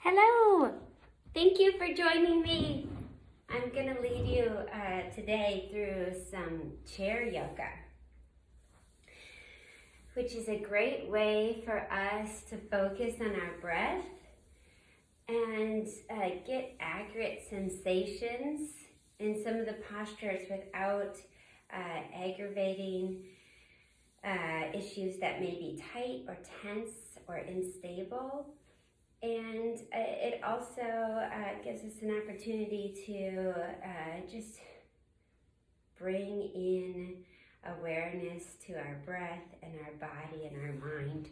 Hello! Thank you for joining me. I'm going to lead you today through some chair yoga, which is a great way for us to focus on our breath and get accurate sensations in some of the postures without aggravating issues that may be tight or tense or unstable. And it also gives us an opportunity to just bring in awareness to our breath and our body and our mind.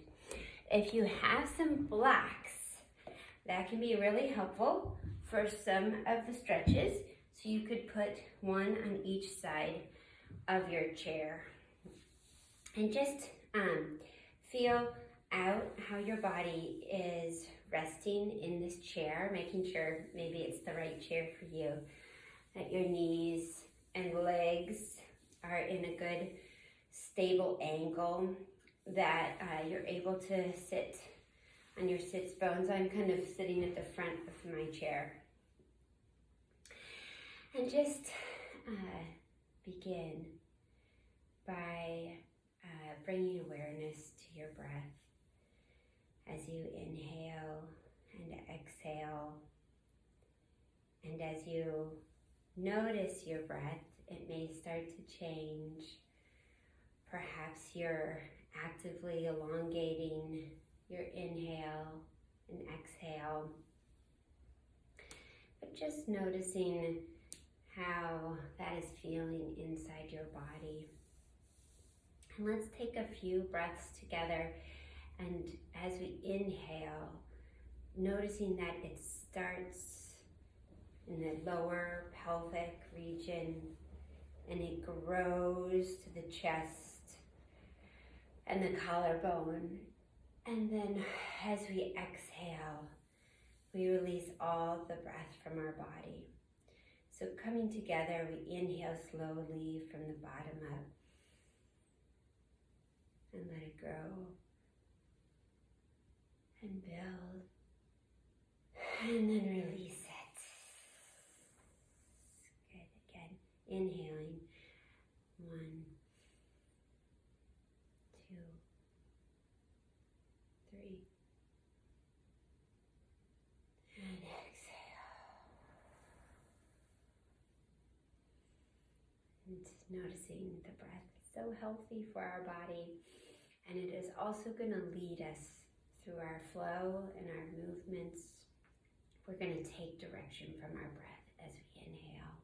If you have some blocks, that can be really helpful for some of the stretches. So you could put one on each side of your chair. And just feel out how your body is resting in this chair, making sure maybe it's the right chair for you, that your knees and legs are in a good stable angle, that you're able to sit on your sits bones. I'm kind of sitting at the front of my chair. And just begin by bringing awareness to your breath as you inhale and exhale. And as you notice your breath, it may start to change. Perhaps you're actively elongating your inhale and exhale, but just noticing how that is feeling inside your body. And let's take a few breaths together. And as we inhale, noticing that it starts in the lower pelvic region and it grows to the chest and the collarbone. And then as we exhale, we release all the breath from our body. So coming together, we inhale slowly from the bottom up and let it grow and build, and then release it. Good. Again, inhaling. 1, 2, 3, and exhale. And noticing the breath is so healthy for our body, and it is also going to lead us through our flow and our movements. We're going to take direction from our breath as we inhale.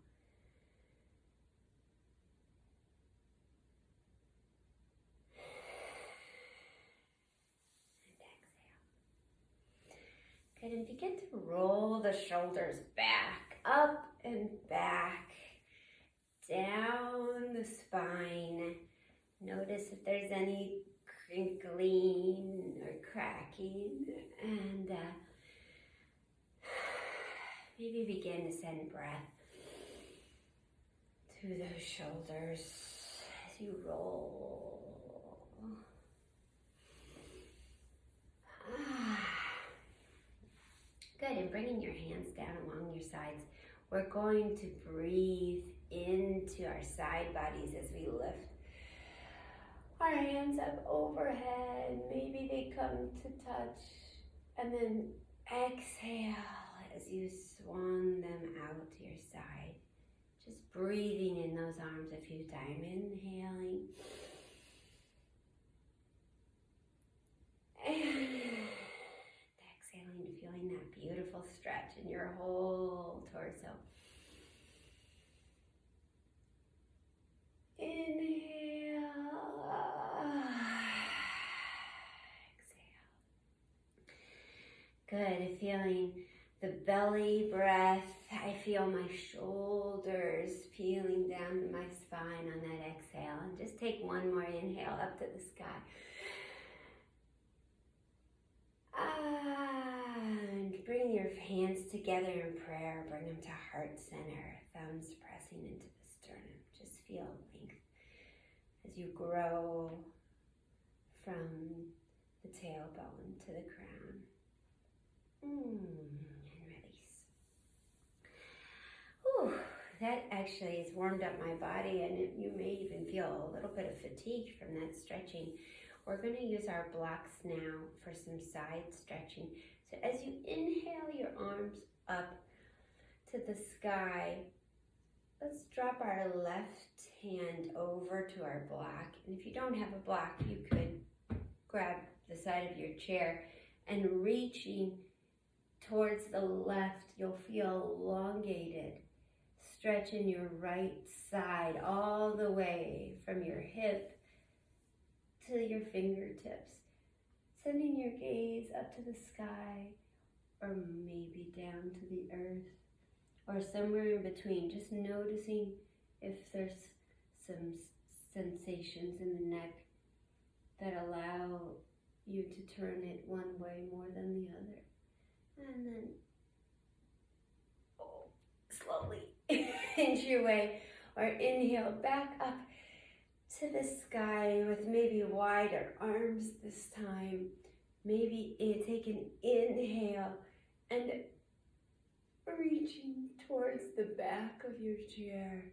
And exhale. Good, and begin to roll the shoulders back, up and back, down the spine. Notice if there's any crinkling or cracking, and maybe begin to send breath through those shoulders as you roll. Good, and bringing your hands down along your sides, we're going to breathe into our side bodies as we lift our hands up overhead. Maybe they come to touch, and then exhale as you swan them out to your side. Just breathing in those arms a few times. Inhaling. And exhaling, feeling that beautiful stretch in your whole torso. Inhale. Exhale. Good, feeling the belly breath. I feel my shoulders peeling down to my spine on that exhale. And just take one more inhale up to the sky. And bring your hands together in prayer. Bring them to heart center. Thumbs pressing into the sternum. Just feel length as you grow from the tailbone to the crown. that actually has warmed up my body, and you may even feel a little bit of fatigue from that stretching. We're going to use our blocks now for some side stretching. So as you inhale your arms up to the sky, let's drop our left hand over to our block. And if you don't have a block, you could grab the side of your chair, and reaching towards the left, you'll feel elongated. Stretch in your right side all the way from your hip to your fingertips. Sending your gaze up to the sky, or maybe down to the earth, or somewhere in between. Just noticing if there's some sensations in the neck that allow you to turn it one way more than the other. And then slowly inch your way, or inhale back up to the sky with maybe wider arms this time. Maybe take an inhale and reaching towards the back of your chair,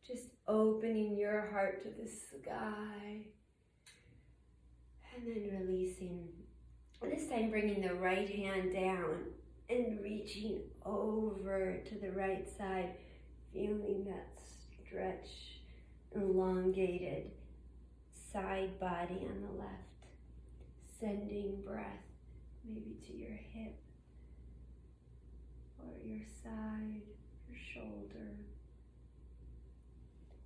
just opening your heart to the sky, and then releasing. This time bringing the right hand down and reaching over to the right side, feeling that stretch, elongated side body on the left. Sending breath maybe to your hip, or your side, your shoulder.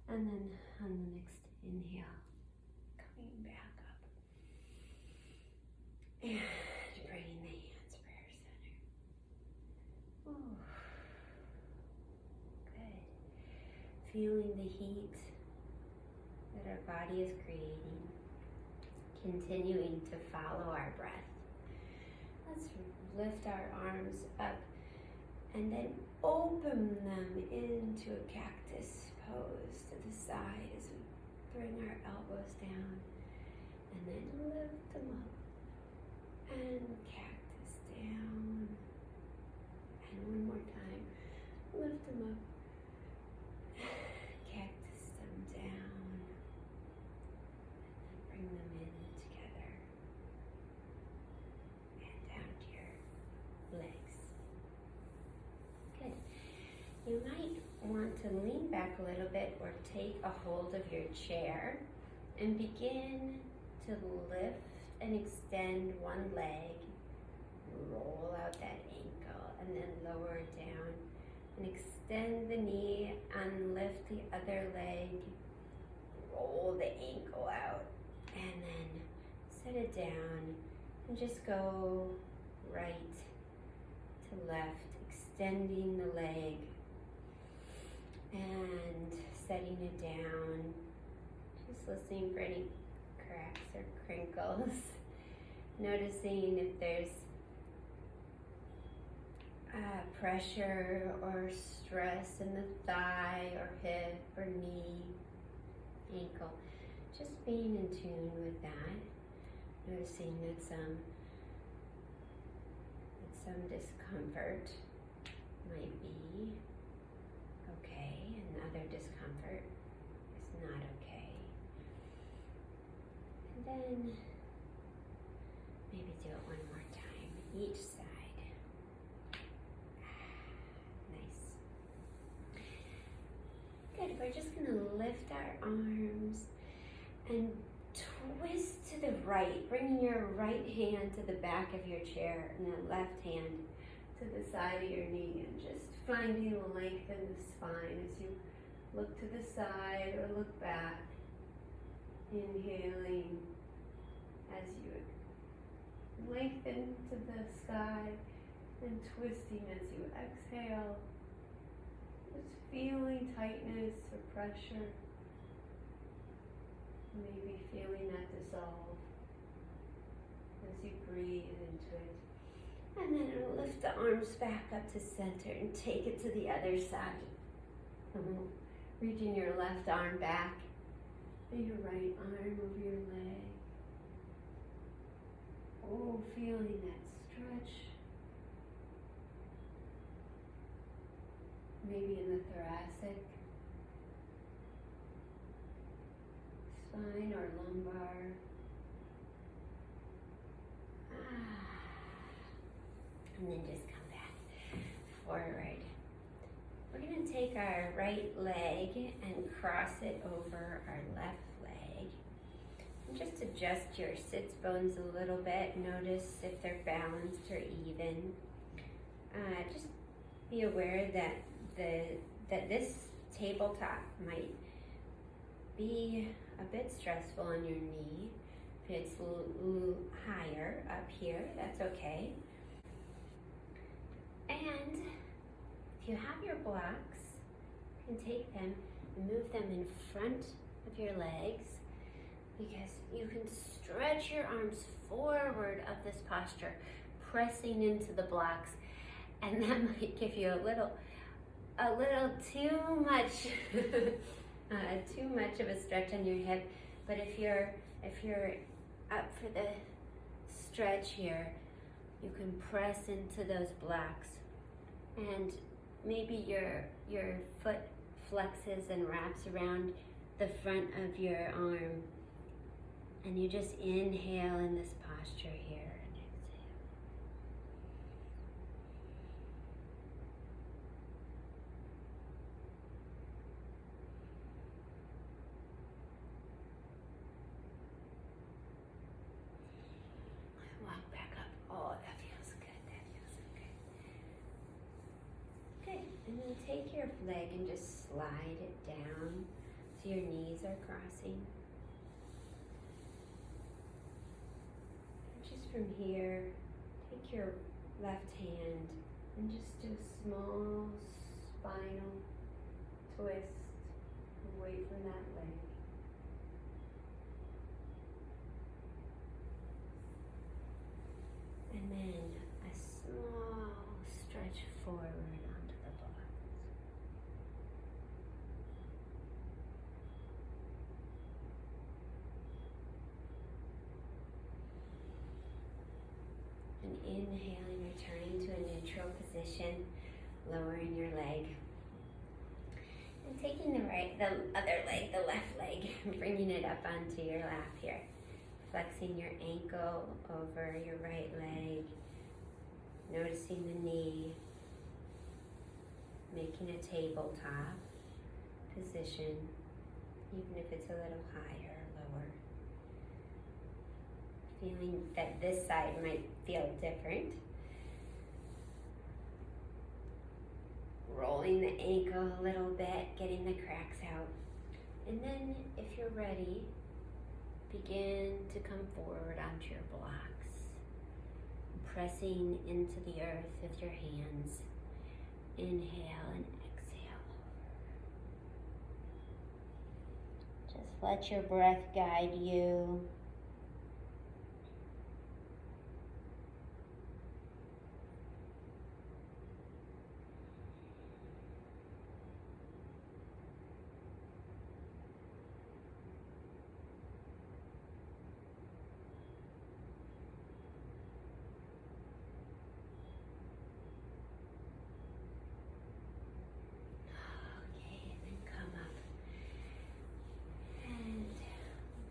And then on the next inhale, coming back up. And bringing the hands prayer center. Oh, good. Feeling the heat that our body is creating. Continuing to follow our breath. Let's lift our arms up and then open them into a cactus pose to the side as we bring our elbows down, and then lift them up and cactus down, and one more time, lift them up, cactus them down, and then bring them in together and down to your legs. Good. You might want to lean back a little bit or take a hold of your chair and begin to lift and extend one leg, roll out that ankle, and then lower it down, and extend the knee and lift the other leg, roll the ankle out, and then set it down, and just go right to left, extending the leg and setting it down, just listening for any cracks or crinkles, noticing if there's pressure or stress in the thigh or hip or knee, ankle. Just being in tune with that, noticing that some discomfort might be okay and other discomfort is not okay. And then maybe do it one more time, each side. Nice. Good, we're just gonna lift our arms and twist to the right, bringing your right hand to the back of your chair and the left hand to the side of your knee, and just finding length in the spine as you look to the side or look back. Inhaling as you lengthen to the sky, and twisting as you exhale. Just feeling tightness or pressure. Maybe feeling that dissolve as you breathe into it. And then lift the arms back up to center and take it to the other side. Reaching your left arm back and your right arm over your leg. Oh, feeling that stretch. maybe in the thoracic spine or lumbar. And then just come back forward. We're going to take our right leg and cross it over our left leg. And just adjust your sits bones a little bit. Notice if they're balanced or even. Just be aware that this tabletop might be a bit stressful on your knee. If it's a little higher up here, that's okay. And if you have your blocks, you can take them and move them in front of your legs, because you can stretch your arms forward of this posture, pressing into the blocks, and that might give you a little too much too much of a stretch on your hip. But if you're up for the stretch here, you can press into those blocks, and maybe your foot flexes and wraps around the front of your arm, and you just inhale in this posture here and exhale. Walk back up. Oh, that feels good. That feels good. Good. And then take your leg and just slide it down so your knees are crossing. Just from here, take your left hand and just do a small spinal twist away from that leg. And then a small stretch forward onto the blocks. And inhaling, returning to a neutral position, lowering your leg. And taking the other leg, the left leg, and bringing it up onto your lap here. Flexing your ankle over your right leg, noticing the knee, making a tabletop position, even if it's a little higher or lower. Feeling that this side might feel different. Rolling the ankle a little bit, getting the cracks out. And then, if you're ready, begin to come forward onto your blocks, pressing into the earth with your hands. Inhale and exhale. Just let your breath guide you.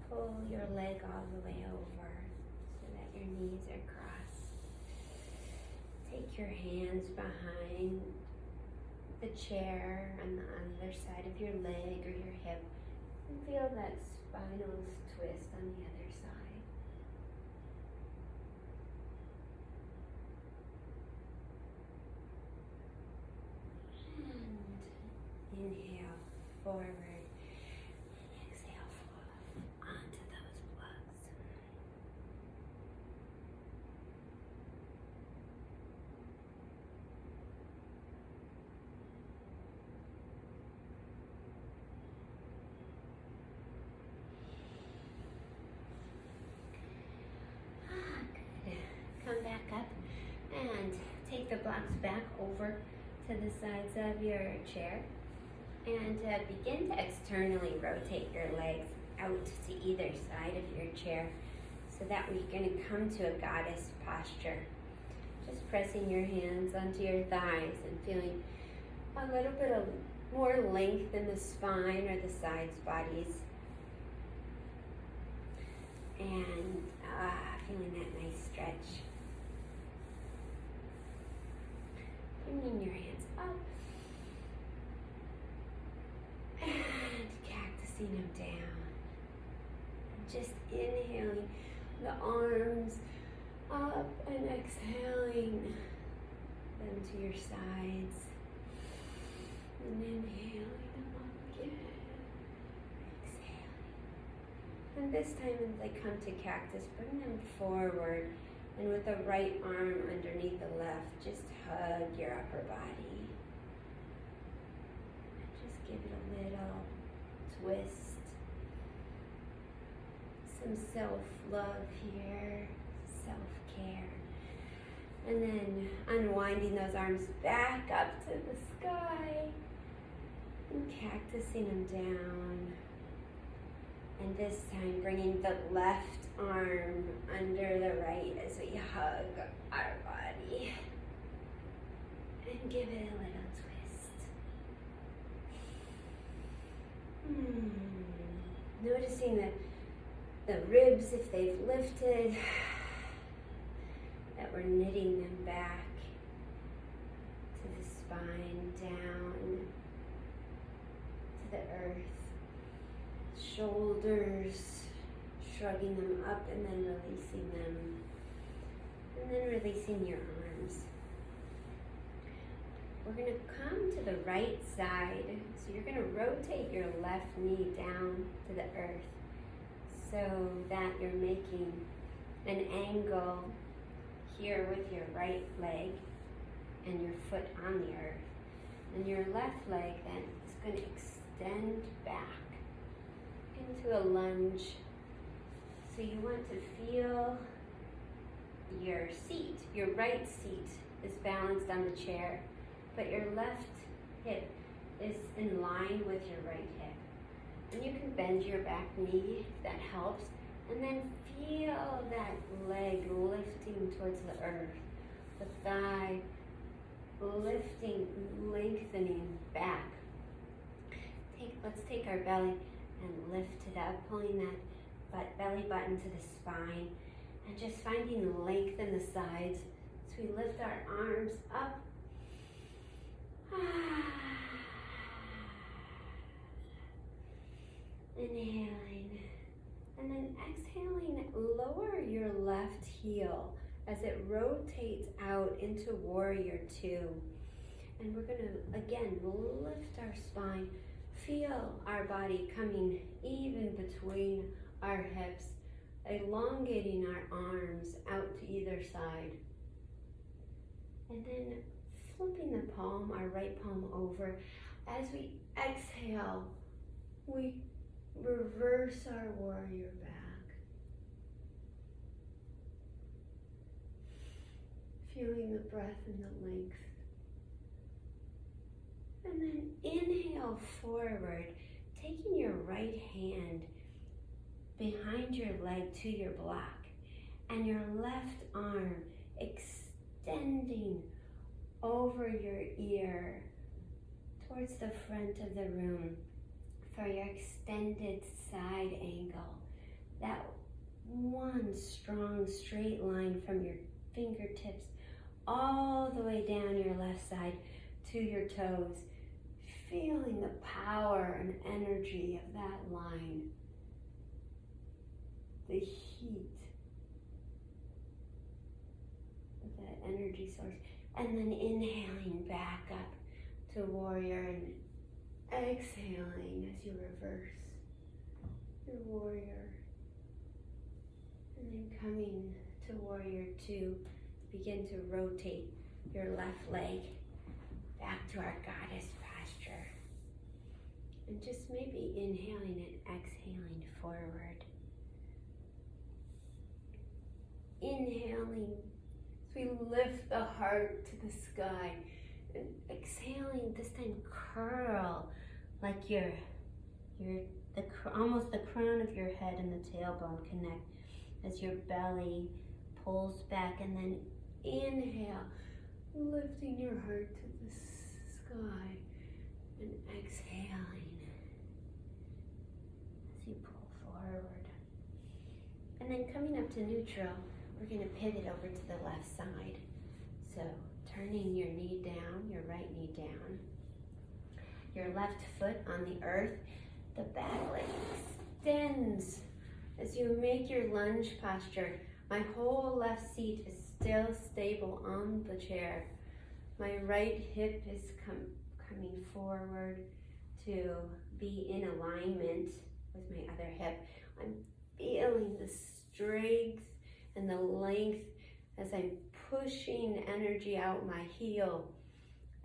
Pull your leg all the way over so that your knees are crossed. Take your hands behind the chair on the other side of your leg or your hip, and feel that spinal twist on the other side. And inhale forward. Come back up and take the blocks back over to the sides of your chair, and begin to externally rotate your legs out to either side of your chair, so that we're going to come to a goddess posture. Just pressing your hands onto your thighs and feeling a little bit of more length in the spine or the sides bodies. And feeling that nice stretch. Bringing your hands up. And cactusing them down. And just inhaling the arms up and exhaling them to your sides. And inhaling them up again. Exhaling. And this time as they come to cactus, bring them forward. And with the right arm underneath the left, just hug your upper body. And just give it a little twist. Some self-love here, self-care. And then unwinding those arms back up to the sky and cactusing them down. And this time bringing the left arm under the right as we hug our body. And give it a little twist. Noticing that the ribs, if they've lifted, that we're knitting them back to the spine, down to the earth. Shoulders, shrugging them up and then releasing them. And then releasing your arms. We're going to come to the right side. So you're going to rotate your left knee down to the earth so that you're making an angle here with your right leg and your foot on the earth. And your left leg then is going to extend back into a lunge. So you want to feel your seat, your right seat is balanced on the chair, but your left hip is in line with your right hip. And you can bend your back knee if that helps, and then feel that leg lifting towards the earth, the thigh lifting, lengthening back. Let's take our belly and lift it up, pulling that belly button to the spine, and just finding length in the sides. So we lift our arms up. Inhaling. And then exhaling, lower your left heel as it rotates out into Warrior Two. And we're gonna, again, lift our spine. Feel our body coming even between our hips, elongating our arms out to either side. And then flipping the palm, our right palm over. As we exhale, we reverse our warrior back. Feeling the breath and the length. And then inhale forward, taking your right hand behind your leg to your block, and your left arm extending over your ear towards the front of the room for your extended side angle. That one strong straight line from your fingertips all the way down your left side to your toes. Feeling the power and energy of that line. The heat of that energy source. And then inhaling back up to warrior and exhaling as you reverse your warrior. And then coming to Warrior Two, begin to rotate your left leg back to our goddess posture. And just maybe inhaling and exhaling forward. Inhaling as we lift the heart to the sky. And exhaling, this time curl like almost the crown of your head and the tailbone connect as your belly pulls back. And then inhale, lifting your heart to the sky. And exhaling as you pull forward. And then coming up to neutral, we're going to pivot over to the left side. So turning your knee down, your right knee down. Your left foot on the earth. The back leg extends as you make your lunge posture. My whole left seat is still stable on the chair. My right hip is coming forward to be in alignment with my other hip. I'm feeling the strength and the length as I'm pushing energy out my heel,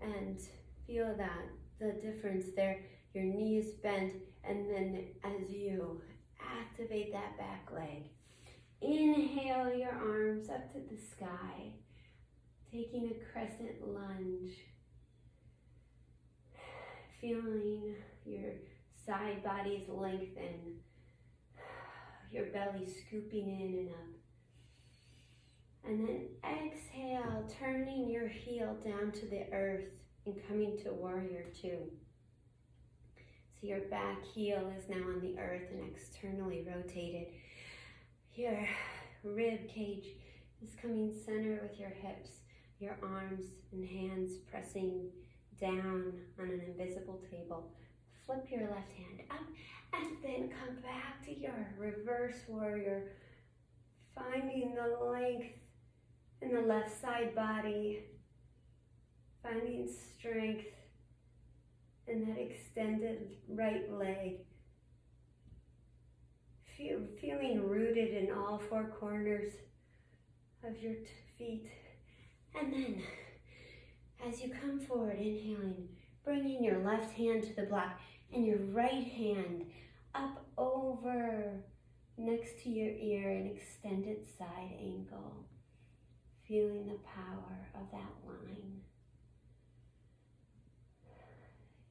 and feel that the difference there. Your knee is bent, and then as you activate that back leg, inhale your arms up to the sky, taking a crescent lunge, feeling your side bodies lengthen, your belly scooping in and up. And then exhale, turning your heel down to the earth and coming to warrior two. So your back heel is now on the earth and externally rotated. Your rib cage is coming center with your hips, your arms and hands pressing down on an invisible table. Flip your left hand up and then come back to your reverse warrior, finding the length in the left side body, finding strength in that extended right leg, feeling rooted in all four corners of your feet. And then as you come forward, inhaling, bringing your left hand to the block and your right hand up over next to your ear, an extended side angle. Feeling the power of that line.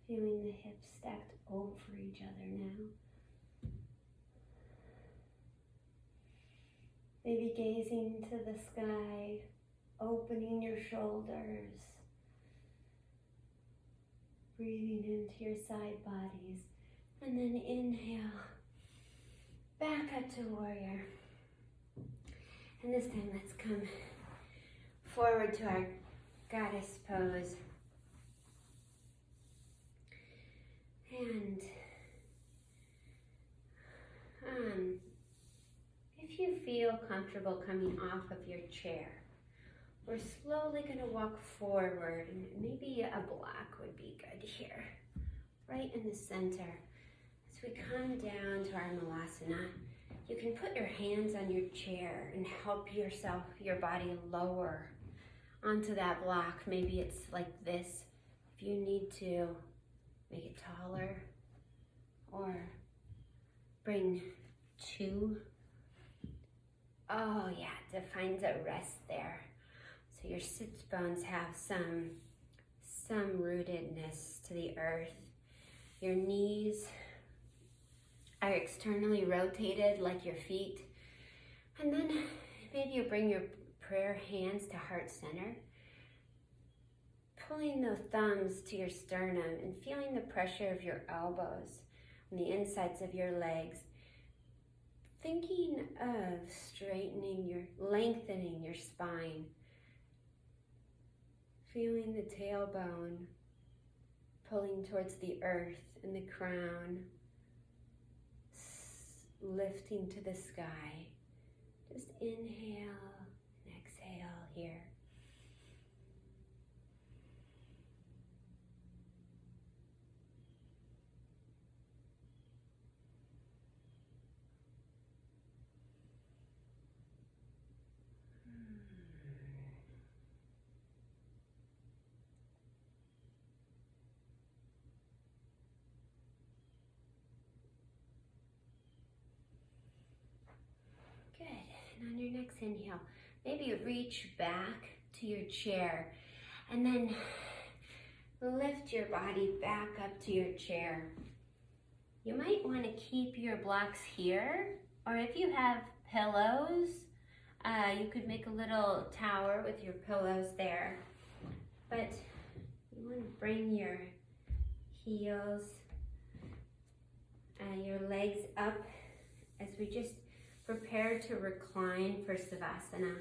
Feeling the hips stacked over each other now. Maybe gazing to the sky, opening your shoulders. Breathing into your side bodies. And then inhale, back up to warrior. And this time let's come forward to our goddess pose. And if you feel comfortable coming off of your chair, we're slowly going to walk forward, and maybe a block would be good here, right in the center. As we come down to our Malasana, you can put your hands on your chair and help yourself, your body lower onto that block. Maybe it's like this. If you need to make it taller, or bring two. Oh yeah, defines a rest there. So your sits bones have some rootedness to the earth. Your knees are externally rotated like your feet. And then maybe you bring your prayer hands to heart center, pulling the thumbs to your sternum and feeling the pressure of your elbows on the insides of your legs. Thinking of lengthening your spine. Feeling the tailbone pulling towards the earth and the crown, lifting to the sky. Just inhale and exhale here. Good. And on your next inhale, maybe reach back to your chair and then lift your body back up to your chair. You might want to keep your blocks here, or if you have pillows, you could make a little tower with your pillows there. But you want to bring your heels, your legs up as we just prepare to recline for Savasana,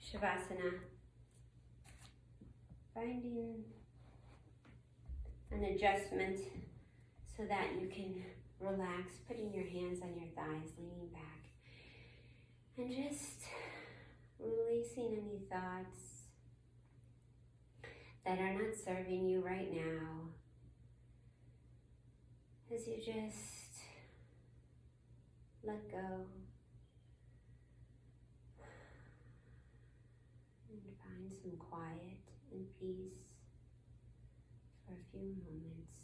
Shavasana. Finding an adjustment so that you can relax, putting your hands on your thighs, leaning back, and just releasing any thoughts that are not serving you right now, as you just let go and find some quiet and peace for a few moments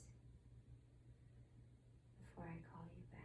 before I call you back.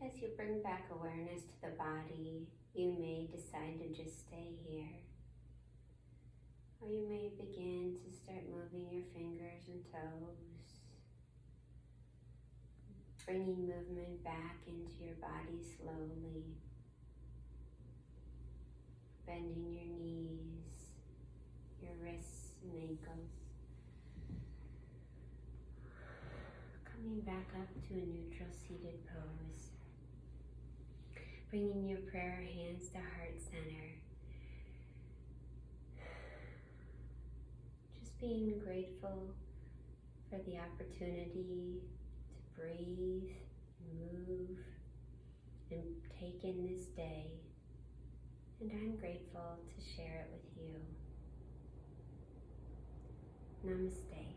As you bring back awareness to the body, you may decide to just stay here. Or you may begin to start moving your fingers and toes, bringing movement back into your body slowly, bending your knees, your wrists and ankles, coming back up to a neutral seated pose. Bringing your prayer hands to heart center. Just being grateful for the opportunity to breathe, move, and take in this day. And I'm grateful to share it with you. Namaste.